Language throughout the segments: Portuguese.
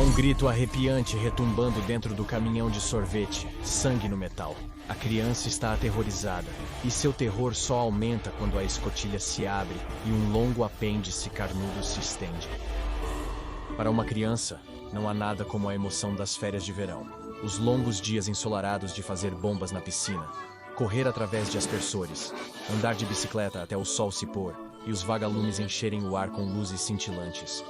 um grito arrepiante retumbando dentro do caminhão de sorvete, sangue no metal. A criança está aterrorizada, e seu terror só aumenta quando a escotilha se abre e um longo apêndice carnudo se estende. Para uma criança, não há nada como a emoção das férias de verão. Os longos dias ensolarados de fazer bombas na piscina, correr através de aspersores, andar de bicicleta até o sol se pôr e os vagalumes encherem o ar com luzes cintilantes.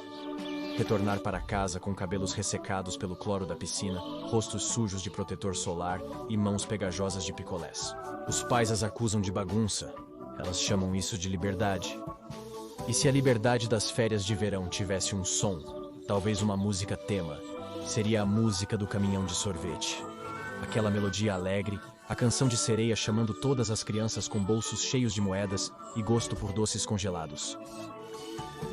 Retornar para casa com cabelos ressecados pelo cloro da piscina, rostos sujos de protetor solar e mãos pegajosas de picolés. Os pais as acusam de bagunça. Elas chamam isso de liberdade. E se a liberdade das férias de verão tivesse um som, talvez uma música tema, seria a música do caminhão de sorvete. Aquela melodia alegre, a canção de sereia chamando todas as crianças com bolsos cheios de moedas e gosto por doces congelados.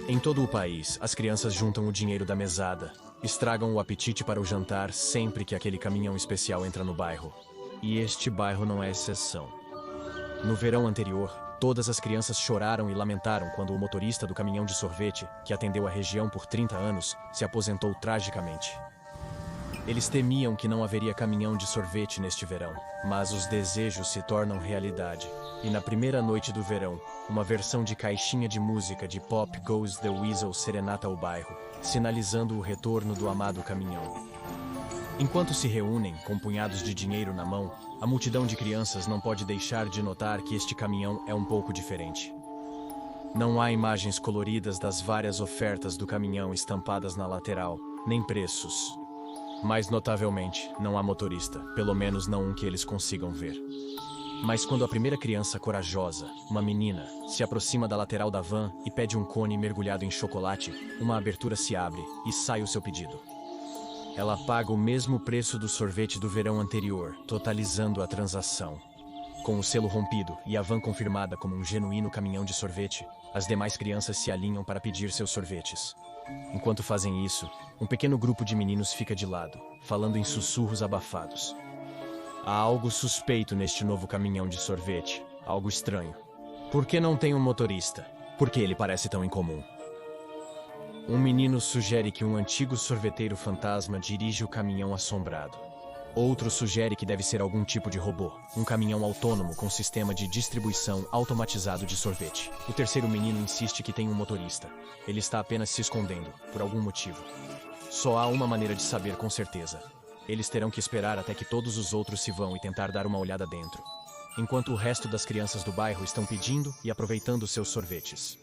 Em todo o país, as crianças juntam o dinheiro da mesada, estragam o apetite para o jantar sempre que aquele caminhão especial entra no bairro. E este bairro não é exceção. No verão anterior, todas as crianças choraram e lamentaram quando o motorista do caminhão de sorvete, que atendeu a região por 30 anos, se aposentou tragicamente. Eles temiam que não haveria caminhão de sorvete neste verão, mas os desejos se tornam realidade. E na primeira noite do verão, uma versão de caixinha de música de Pop Goes the Weasel serenata o bairro, sinalizando o retorno do amado caminhão. Enquanto se reúnem, com punhados de dinheiro na mão, a multidão de crianças não pode deixar de notar que este caminhão é um pouco diferente. Não há imagens coloridas das várias ofertas do caminhão estampadas na lateral, nem preços. Mais notavelmente, não há motorista, pelo menos não um que eles consigam ver. Mas quando a primeira criança corajosa, uma menina, se aproxima da lateral da van e pede um cone mergulhado em chocolate, uma abertura se abre e sai o seu pedido. Ela paga o mesmo preço do sorvete do verão anterior, totalizando a transação. Com o selo rompido e a van confirmada como um genuíno caminhão de sorvete, as demais crianças se alinham para pedir seus sorvetes. Enquanto fazem isso, um pequeno grupo de meninos fica de lado, falando em sussurros abafados. Há algo suspeito neste novo caminhão de sorvete, algo estranho. Por que não tem um motorista? Por que ele parece tão incomum? Um menino sugere que um antigo sorveteiro fantasma dirige o caminhão assombrado. Outro sugere que deve ser algum tipo de robô, um caminhão autônomo com sistema de distribuição automatizado de sorvete. O terceiro menino insiste que tem um motorista. Ele está apenas se escondendo, por algum motivo. Só há uma maneira de saber com certeza. Eles terão que esperar até que todos os outros se vão e tentar dar uma olhada dentro, enquanto o resto das crianças do bairro estão pedindo e aproveitando seus sorvetes.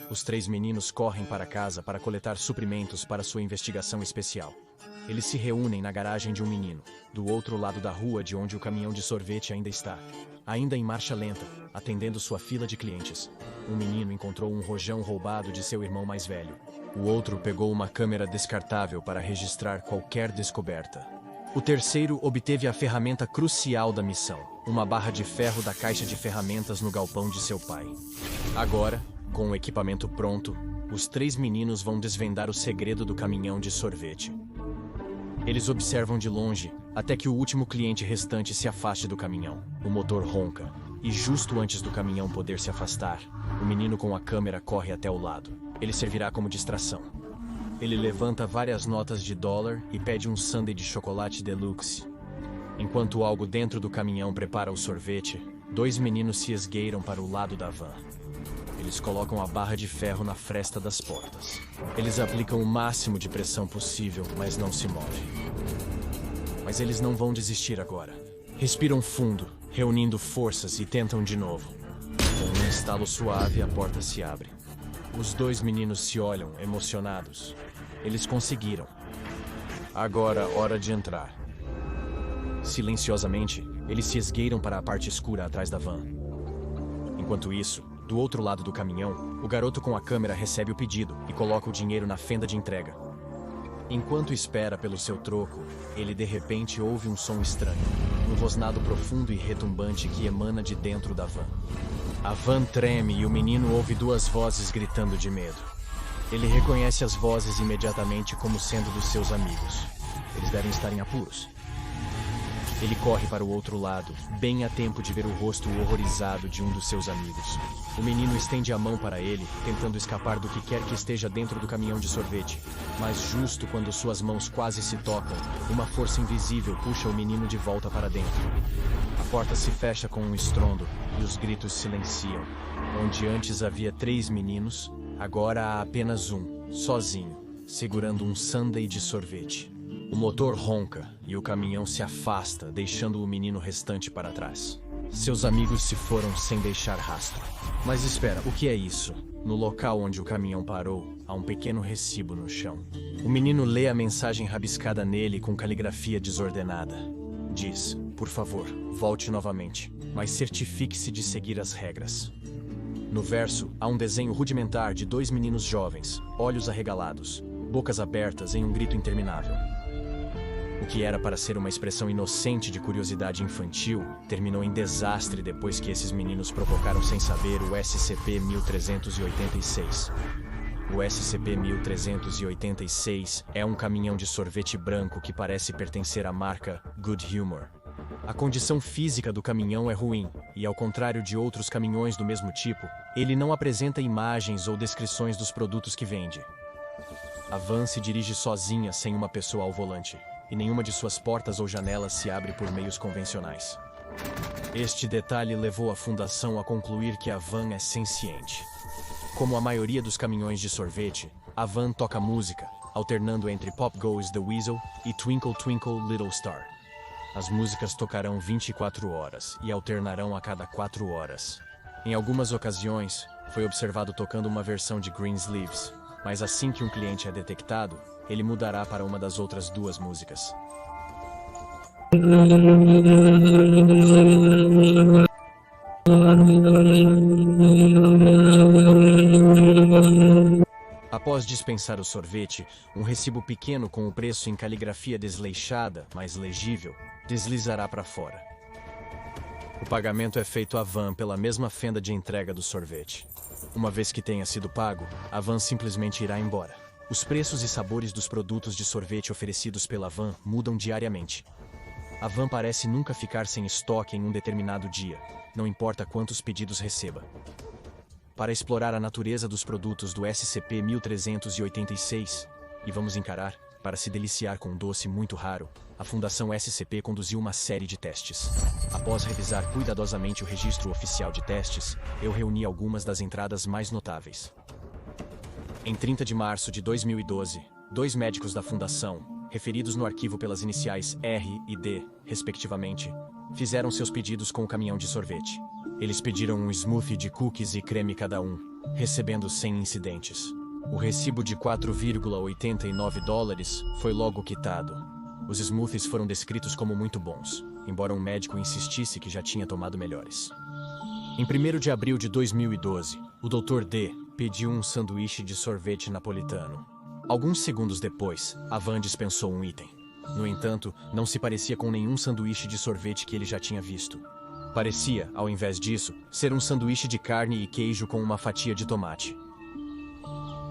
Os três meninos correm para casa para coletar suprimentos para sua investigação especial. Eles se reúnem na garagem de um menino, do outro lado da rua de onde o caminhão de sorvete ainda está. Ainda em marcha lenta, atendendo sua fila de clientes. Um menino encontrou um rojão roubado de seu irmão mais velho. O outro pegou uma câmera descartável para registrar qualquer descoberta. O terceiro obteve a ferramenta crucial da missão, uma barra de ferro da caixa de ferramentas no galpão de seu pai. Agora, com o equipamento pronto, os três meninos vão desvendar o segredo do caminhão de sorvete. Eles observam de longe, até que o último cliente restante se afaste do caminhão. O motor ronca, e justo antes do caminhão poder se afastar, o menino com a câmera corre até o lado. Ele servirá como distração. Ele levanta várias notas de dólar e pede um sundae de chocolate deluxe. Enquanto algo dentro do caminhão prepara o sorvete, dois meninos se esgueiram para o lado da van. Eles colocam a barra de ferro na fresta das portas. Eles aplicam o máximo de pressão possível, mas não se movem. Mas eles não vão desistir agora. Respiram fundo, reunindo forças e tentam de novo. Com um estalo suave, a porta se abre. Os dois meninos se olham, emocionados. Eles conseguiram. Agora, hora de entrar. Silenciosamente, eles se esgueiram para a parte escura atrás da van. Enquanto isso, do outro lado do caminhão, o garoto com a câmera recebe o pedido e coloca o dinheiro na fenda de entrega. Enquanto espera pelo seu troco, ele de repente ouve um som estranho, um rosnado profundo e retumbante que emana de dentro da van. A van treme e o menino ouve duas vozes gritando de medo. Ele reconhece as vozes imediatamente como sendo dos seus amigos. Eles devem estar em apuros. Ele corre para o outro lado, bem a tempo de ver o rosto horrorizado de um dos seus amigos. O menino estende a mão para ele, tentando escapar do que quer que esteja dentro do caminhão de sorvete. Mas justo quando suas mãos quase se tocam, uma força invisível puxa o menino de volta para dentro. A porta se fecha com um estrondo e os gritos silenciam. Onde antes havia 3 meninos, agora há apenas um, sozinho, segurando um sundae de sorvete. O motor ronca e o caminhão se afasta, deixando o menino restante para trás. Seus amigos se foram sem deixar rastro. Mas espera, o que é isso? No local onde o caminhão parou, há um pequeno recibo no chão. O menino lê a mensagem rabiscada nele com caligrafia desordenada. Diz: por favor, volte novamente, mas certifique-se de seguir as regras. No verso, há um desenho rudimentar de 2 meninos jovens, olhos arregalados, bocas abertas em um grito interminável. O que era para ser uma expressão inocente de curiosidade infantil, terminou em desastre depois que esses meninos provocaram sem saber o SCP-1386. O SCP-1386 é um caminhão de sorvete branco que parece pertencer à marca Good Humor. A condição física do caminhão é ruim, e ao contrário de outros caminhões do mesmo tipo, ele não apresenta imagens ou descrições dos produtos que vende. A van se dirige sozinha sem uma pessoa ao volante, e nenhuma de suas portas ou janelas se abre por meios convencionais. Este detalhe levou a Fundação a concluir que a van é senciente. Como a maioria dos caminhões de sorvete, a van toca música, alternando entre Pop Goes the Weasel e Twinkle Twinkle Little Star. As músicas tocarão 24 horas e alternarão a cada 4 horas. Em algumas ocasiões, foi observado tocando uma versão de Greensleeves, mas assim que um cliente é detectado, ele mudará para uma das outras 2 músicas. Após dispensar o sorvete, um recibo pequeno com o preço em caligrafia desleixada, mas legível, deslizará para fora. O pagamento é feito à van pela mesma fenda de entrega do sorvete. Uma vez que tenha sido pago, a van simplesmente irá embora. Os preços e sabores dos produtos de sorvete oferecidos pela van mudam diariamente. A van parece nunca ficar sem estoque em um determinado dia, não importa quantos pedidos receba. Para explorar a natureza dos produtos do SCP-1386, e vamos encarar, para se deliciar com um doce muito raro, a Fundação SCP conduziu uma série de testes. Após revisar cuidadosamente o registro oficial de testes, eu reuni algumas das entradas mais notáveis. Em 30 de março de 2012, 2 médicos da Fundação, referidos no arquivo pelas iniciais R e D, respectivamente, fizeram seus pedidos com o caminhão de sorvete. Eles pediram um smoothie de cookies e creme cada um, recebendo sem incidentes. O recibo de $4,89 foi logo quitado. Os smoothies foram descritos como muito bons, embora um médico insistisse que já tinha tomado melhores. Em 1º de abril de 2012, o Dr. D pediu um sanduíche de sorvete napolitano. Alguns segundos depois, a van dispensou um item. No entanto, não se parecia com nenhum sanduíche de sorvete que ele já tinha visto. Parecia, ao invés disso, ser um sanduíche de carne e queijo com uma fatia de tomate.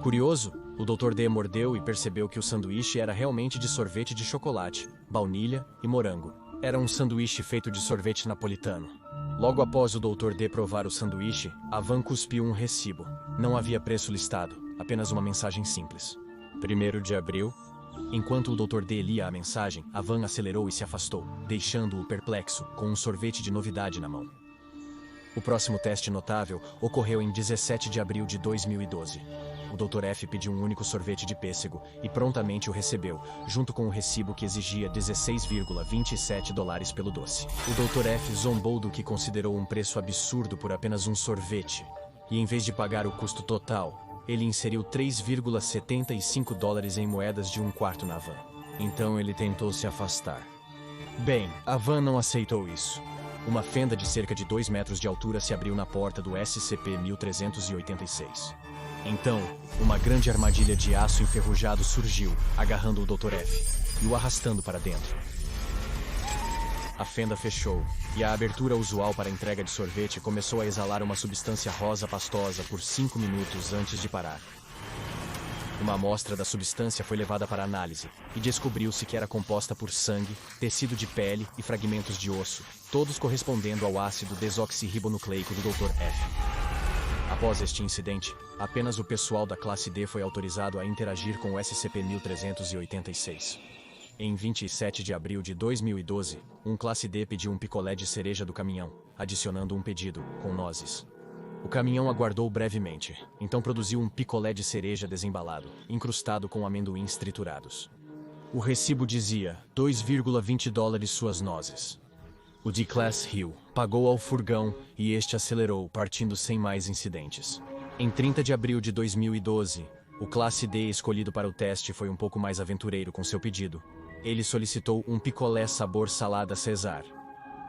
Curioso, o Dr. D mordeu e percebeu que o sanduíche era realmente de sorvete de chocolate, baunilha e morango. Era um sanduíche feito de sorvete napolitano. Logo após o Dr. D provar o sanduíche, a van cuspiu um recibo. Não havia preço listado, apenas uma mensagem simples. 1º de abril. Enquanto o Dr. D lia a mensagem, a van acelerou e se afastou, deixando-o perplexo, com um sorvete de novidade na mão. O próximo teste notável ocorreu em 17 de abril de 2012. O Dr. F pediu um único sorvete de pêssego e prontamente o recebeu, junto com o recibo que exigia $16,27 pelo doce. O Dr. F zombou do que considerou um preço absurdo por apenas um sorvete, e em vez de pagar o custo total, ele inseriu $3,75 em moedas de 1/4 na van. Então ele tentou se afastar. Bem, a van não aceitou isso. Uma fenda de cerca de 2 metros de altura se abriu na porta do SCP-1386. Então, uma grande armadilha de aço enferrujado surgiu, agarrando o Dr. F e o arrastando para dentro. A fenda fechou, e a abertura usual para a entrega de sorvete começou a exalar uma substância rosa pastosa por 5 minutos antes de parar. Uma amostra da substância foi levada para análise e descobriu-se que era composta por sangue, tecido de pele e fragmentos de osso, todos correspondendo ao ácido desoxirribonucleico do Dr. F. Após este incidente, apenas o pessoal da classe D foi autorizado a interagir com o SCP-1386. Em 27 de abril de 2012, um classe D pediu um picolé de cereja do caminhão, adicionando um pedido, com nozes. O caminhão aguardou brevemente, então produziu um picolé de cereja desembalado, incrustado com amendoins triturados. O recibo dizia $2,20 suas nozes. O D-Class riu, pagou ao furgão e este acelerou, partindo sem mais incidentes. Em 30 de abril de 2012, o classe D escolhido para o teste foi um pouco mais aventureiro com seu pedido. Ele solicitou um picolé sabor salada Cesar.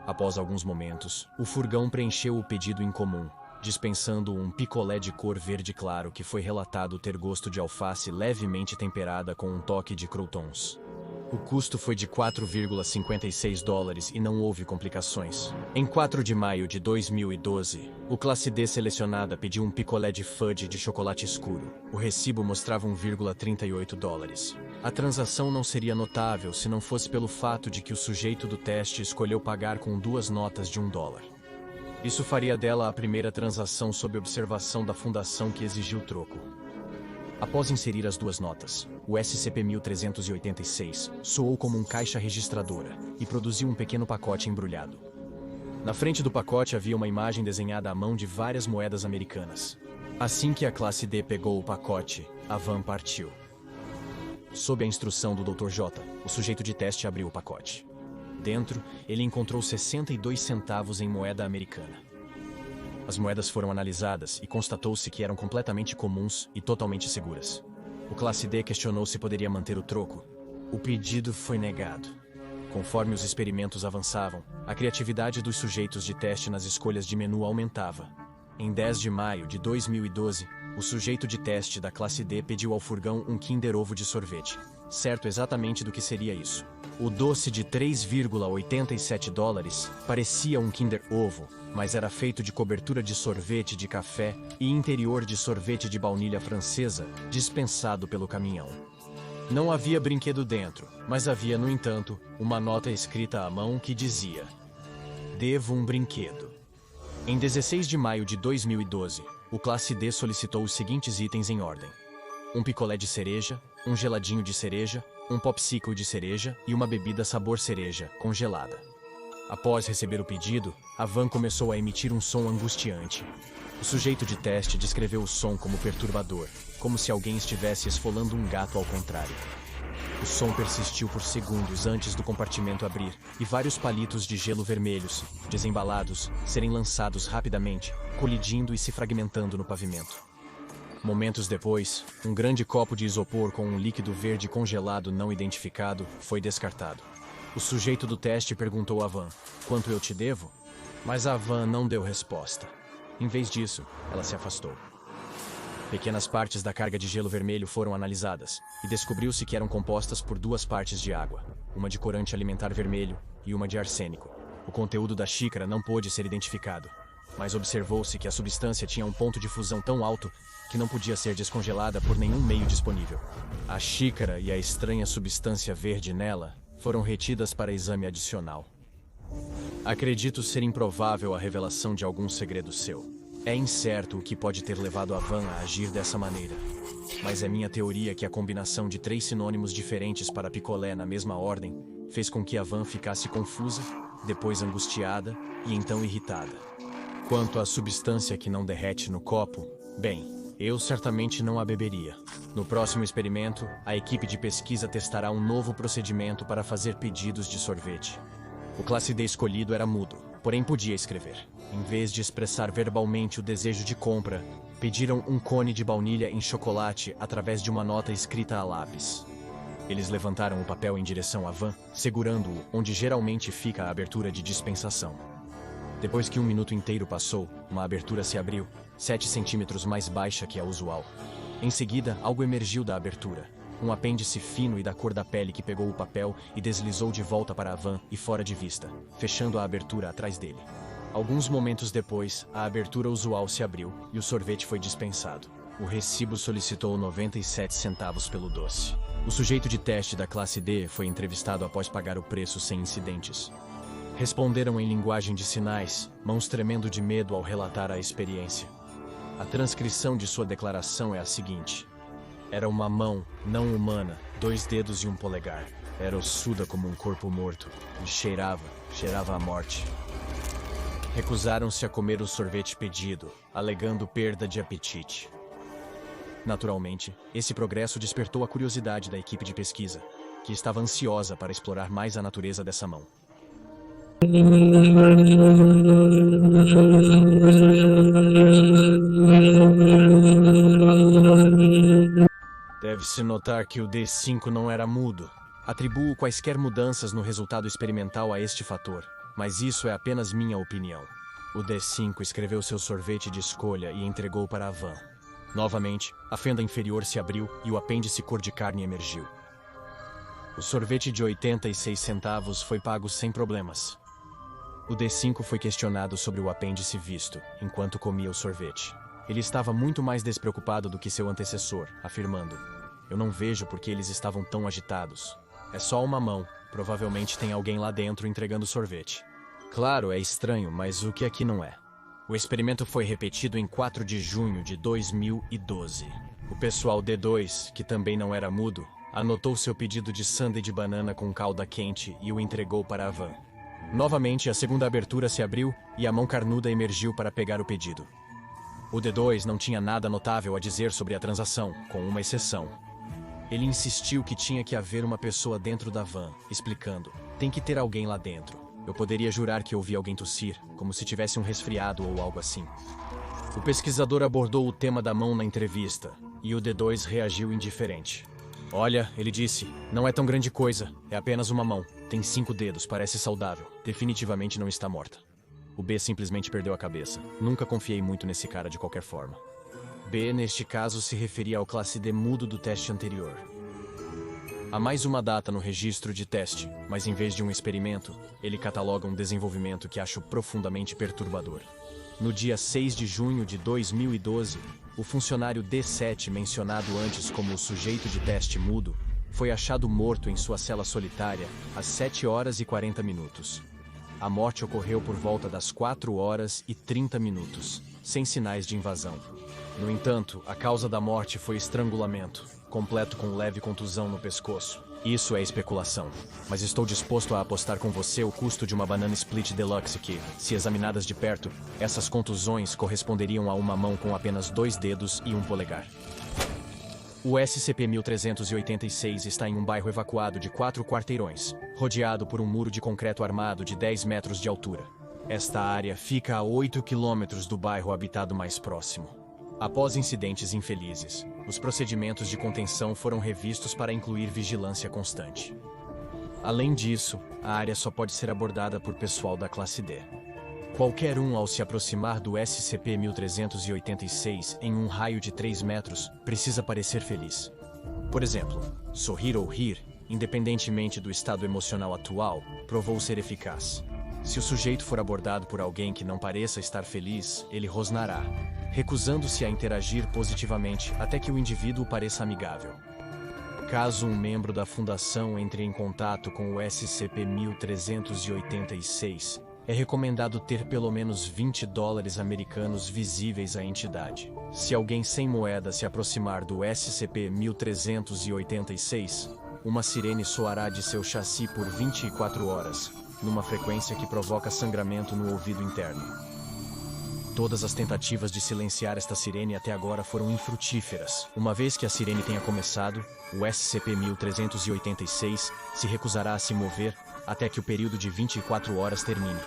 Após alguns momentos, o furgão preencheu o pedido em comum, dispensando um picolé de cor verde claro que foi relatado ter gosto de alface levemente temperada com um toque de croutons. O custo foi de $4,56 e não houve complicações. Em 4 de maio de 2012, o classe D selecionada pediu um picolé de fudge de chocolate escuro. O recibo mostrava $1,38. A transação não seria notável se não fosse pelo fato de que o sujeito do teste escolheu pagar com 2 notas de $1. Isso faria dela a primeira transação sob observação da fundação que exigiu troco. Após inserir as 2 notas, o SCP-1386 soou como um caixa registradora e produziu um pequeno pacote embrulhado. Na frente do pacote havia uma imagem desenhada à mão de várias moedas americanas. Assim que a classe D pegou o pacote, a van partiu. Sob a instrução do Dr. J, o sujeito de teste abriu o pacote. Dentro, ele encontrou 62 centavos em moeda americana. As moedas foram analisadas e constatou-se que eram completamente comuns e totalmente seguras. O classe D questionou se poderia manter o troco. O pedido foi negado. Conforme os experimentos avançavam, a criatividade dos sujeitos de teste nas escolhas de menu aumentava. Em 10 de maio de 2012, o sujeito de teste da classe D pediu ao furgão um Kinder Ovo de sorvete, certo exatamente do que seria isso. O doce de $3,87 parecia um Kinder Ovo, mas era feito de cobertura de sorvete de café e interior de sorvete de baunilha francesa, dispensado pelo caminhão. Não havia brinquedo dentro, mas havia, no entanto, uma nota escrita à mão que dizia: "Devo um brinquedo." Em 16 de maio de 2012, o classe D solicitou os seguintes itens em ordem: um picolé de cereja, um geladinho de cereja, um popsicle de cereja e uma bebida sabor cereja, congelada. Após receber o pedido, a van começou a emitir um som angustiante. O sujeito de teste descreveu o som como perturbador, como se alguém estivesse esfolando um gato ao contrário. O som persistiu por segundos antes do compartimento abrir e vários palitos de gelo vermelhos, desembalados, serem lançados rapidamente, colidindo e se fragmentando no pavimento. Momentos depois, um grande copo de isopor com um líquido verde congelado não identificado foi descartado. O sujeito do teste perguntou à van: "Quanto eu te devo?" Mas a van não deu resposta. Em vez disso, ela se afastou. Pequenas partes da carga de gelo vermelho foram analisadas e descobriu-se que eram compostas por 2 partes de água, uma de corante alimentar vermelho e uma de arsênico. O conteúdo da xícara não pôde ser identificado, mas observou-se que a substância tinha um ponto de fusão tão alto que não podia ser descongelada por nenhum meio disponível. A xícara e a estranha substância verde nela foram retidas para exame adicional. Acredito ser improvável a revelação de algum segredo seu. É incerto o que pode ter levado a van a agir dessa maneira, mas é minha teoria que a combinação de 3 sinônimos diferentes para picolé na mesma ordem fez com que a van ficasse confusa, depois angustiada e então irritada. Quanto à substância que não derrete no copo, bem, eu certamente não a beberia. No próximo experimento, a equipe de pesquisa testará um novo procedimento para fazer pedidos de sorvete. O classe D escolhido era mudo, porém podia escrever. Em vez de expressar verbalmente o desejo de compra, pediram um cone de baunilha em chocolate através de uma nota escrita a lápis. Eles levantaram o papel em direção à van, segurando-o onde geralmente fica a abertura de dispensação. Depois que 1 minuto inteiro passou, uma abertura se abriu, 7 centímetros mais baixa que a usual. Em seguida, algo emergiu da abertura. Um apêndice fino e da cor da pele que pegou o papel e deslizou de volta para a van e fora de vista, fechando a abertura atrás dele. Alguns momentos depois, a abertura usual se abriu e o sorvete foi dispensado. O recibo solicitou 97 centavos pelo doce. O sujeito de teste da classe D foi entrevistado após pagar o preço sem incidentes. Responderam em linguagem de sinais, mãos tremendo de medo ao relatar a experiência. A transcrição de sua declaração é a seguinte: era uma mão, não humana, 2 dedos e um polegar. Era ossuda como um corpo morto, e cheirava a morte. Recusaram-se a comer o sorvete pedido, alegando perda de apetite. Naturalmente, esse progresso despertou a curiosidade da equipe de pesquisa, que estava ansiosa para explorar mais a natureza dessa mão. Deve-se notar que o D5 não era mudo. Atribuo quaisquer mudanças no resultado experimental a este fator, mas isso é apenas minha opinião. O D5 escreveu seu sorvete de escolha e entregou para a van. Novamente, a fenda inferior se abriu e o apêndice cor de carne emergiu. O sorvete de 86 centavos foi pago sem problemas. O D5 foi questionado sobre o apêndice visto, enquanto comia o sorvete. Ele estava muito mais despreocupado do que seu antecessor, afirmando: "Eu não vejo por que eles estavam tão agitados. É só uma mão, provavelmente tem alguém lá dentro entregando sorvete." Claro, é estranho, mas o que aqui não é? O experimento foi repetido em 4 de junho de 2012. O pessoal D2, que também não era mudo, anotou seu pedido de sundae de banana com calda quente e o entregou para a van. Novamente, a segunda abertura se abriu e a mão carnuda emergiu para pegar o pedido. O D2 não tinha nada notável a dizer sobre a transação, com uma exceção. Ele insistiu que tinha que haver uma pessoa dentro da van, explicando: "Tem que ter alguém lá dentro. Eu poderia jurar que ouvi alguém tossir, como se tivesse um resfriado ou algo assim." O pesquisador abordou o tema da mão na entrevista, e o D2 reagiu indiferente. "Olha", ele disse, "não é tão grande coisa, é apenas uma mão. Tem 5 dedos, parece saudável. Definitivamente não está morta." O B simplesmente perdeu a cabeça. Nunca confiei muito nesse cara de qualquer forma. B, neste caso, se referia ao classe D mudo do teste anterior. Há mais uma data no registro de teste, mas em vez de um experimento, ele cataloga um desenvolvimento que acho profundamente perturbador. No dia 6 de junho de 2012, o funcionário D7, mencionado antes como o sujeito de teste mudo, foi achado morto em sua cela solitária às 7 horas e 40 minutos. A morte ocorreu por volta das 4 horas e 30 minutos, sem sinais de invasão. No entanto, a causa da morte foi estrangulamento, completo com leve contusão no pescoço. Isso é especulação, mas estou disposto a apostar com você o custo de uma banana split deluxe que, se examinadas de perto, essas contusões corresponderiam a uma mão com apenas 2 dedos e um polegar. O SCP-1386 está em um bairro evacuado de 4 quarteirões, rodeado por um muro de concreto armado de 10 metros de altura. Esta área fica a 8 quilômetros do bairro habitado mais próximo. Após incidentes infelizes, os procedimentos de contenção foram revistos para incluir vigilância constante. Além disso, a área só pode ser abordada por pessoal da classe D. Qualquer um, ao se aproximar do SCP-1386 em um raio de 3 metros, precisa parecer feliz. Por exemplo, sorrir ou rir, independentemente do estado emocional atual, provou ser eficaz. Se o sujeito for abordado por alguém que não pareça estar feliz, ele rosnará, recusando-se a interagir positivamente até que o indivíduo pareça amigável. Caso um membro da fundação entre em contato com o SCP-1386, é recomendado ter pelo menos $20 americanos visíveis à entidade. Se alguém sem moeda se aproximar do SCP-1386, uma sirene soará de seu chassi por 24 horas, numa frequência que provoca sangramento no ouvido interno. Todas as tentativas de silenciar esta sirene até agora foram infrutíferas. Uma vez que a sirene tenha começado, o SCP-1386 se recusará a se mover até que o período de 24 horas termine.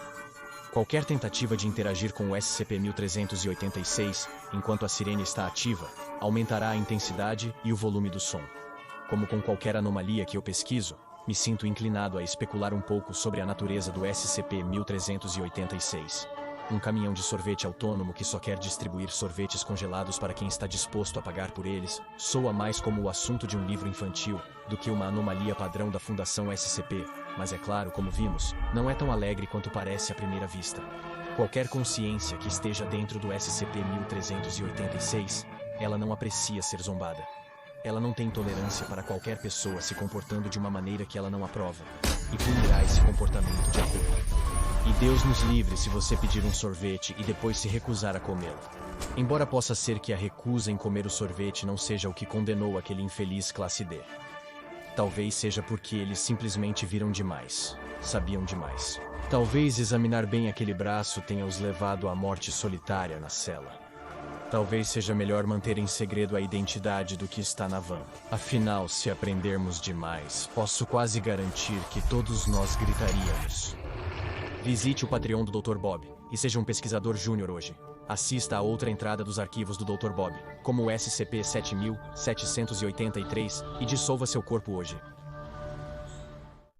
Qualquer tentativa de interagir com o SCP-1386 enquanto a sirene está ativa, aumentará a intensidade e o volume do som. Como com qualquer anomalia que eu pesquiso, me sinto inclinado a especular um pouco sobre a natureza do SCP-1386. Um caminhão de sorvete autônomo que só quer distribuir sorvetes congelados para quem está disposto a pagar por eles, soa mais como o assunto de um livro infantil do que uma anomalia padrão da Fundação SCP, mas é claro, como vimos, não é tão alegre quanto parece à primeira vista. Qualquer consciência que esteja dentro do SCP-1386 Ela não aprecia ser zombada. Ela não tem tolerância para qualquer pessoa se comportando de uma maneira que ela não aprova, e punirá esse comportamento de acordo. E Deus nos livre se você pedir um sorvete e depois se recusar a comê-lo. Embora possa ser que a recusa em comer o sorvete não seja o que condenou aquele infeliz classe D. Talvez seja porque eles simplesmente viram demais, sabiam demais. Talvez examinar bem aquele braço tenha os levado à morte solitária na cela. Talvez seja melhor manter em segredo a identidade do que está na van. Afinal, se aprendermos demais, posso quase garantir que todos nós gritaríamos. Visite o Patreon do Dr. Bob e seja um pesquisador júnior hoje. Assista a outra entrada dos arquivos do Dr. Bob, como o SCP-7783, e dissolva seu corpo hoje.